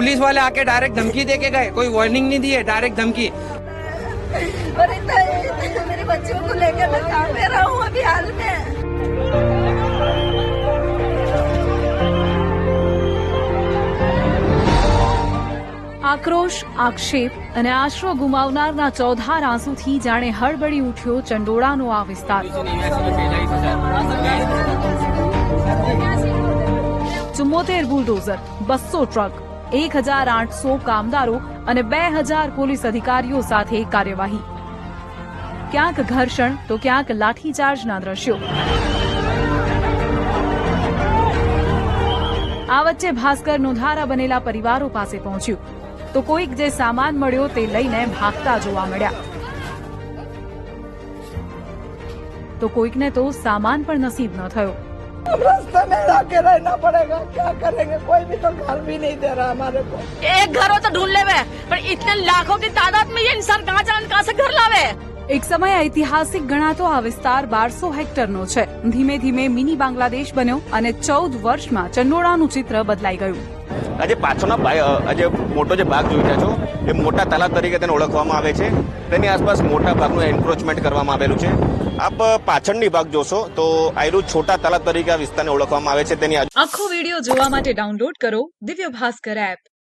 Police वाले आके direct धमकी दे के गए, कोई वार्निंग नहीं दी है, डायरेक्ट धमकी। और इतना मेरे बच्चों को लेकर मैं काम पे रहा हूँ अभी हाल में। આક્રોશ, આક્ષેપ અને આશરો ગુમાવનારના ચોધાર આંસુથી જાણે હળબળી ઉઠ્યો ચંડોળાનો આ વિસ્તાર। 74 બુલડોઝર, 200 ટ્રક, 1800 કામદારો અને 2000 પોલીસ અધિકારીઓ સાથે કાર્યવાહી। ક્યાંક ઘર્ષણ તો ક્યાંક લાઠીચાર્જના દ્રશ્યો। આ વચ્ચે ભાસ્કર નોંધારા બનેલા પરિવારો પાસે પહોંચ્યું તો કોઈક જે સામાન મળ્યો તે લઈને ભાગતા જોવા મળ્યા, તો કોઈકને તો સામાન પણ નસીબ ન થયો। रास्ते में आके रहना पड़ेगा, क्या करेंगे, कोई भी तो घर भी नहीं दे रहा हमारे को। एक घर हो तो ढूंढ ले पर इतने लाखों की तादाद में ये इंसान कहाँ से घर लावे। એક સમય ઐતિહાસિક ગણાતો આ વિસ્તાર 1200 હેક્ટરનો છે। ધીમે ધીમે મિની બાંગ્લાદેશ બન્યો અને 14 વર્ષમાં ચંડોળાનું ચિત્ર બદલાઈ ગયું। આજે પાછળનો આજે મોટો જે ભાગ જોઈ રહ્યા છો એ મોટા તલાવ તરીકે તેને ઓળખવામાં આવે છે। તેની આસપાસ મોટા ભાગનું એન્ક્રોચમેન્ટ કરવામાં આવેલું છે। આપ પાછળની ભાગ જોશો તો આયરું છોટા તલાવ તરીકે આ વિસ્તારને ઓળખવામાં આવે છે। તેની આખો વિડીયો જોવા માટે ડાઉનલોડ કરો દિવ્ય ભાસ્કર એપ।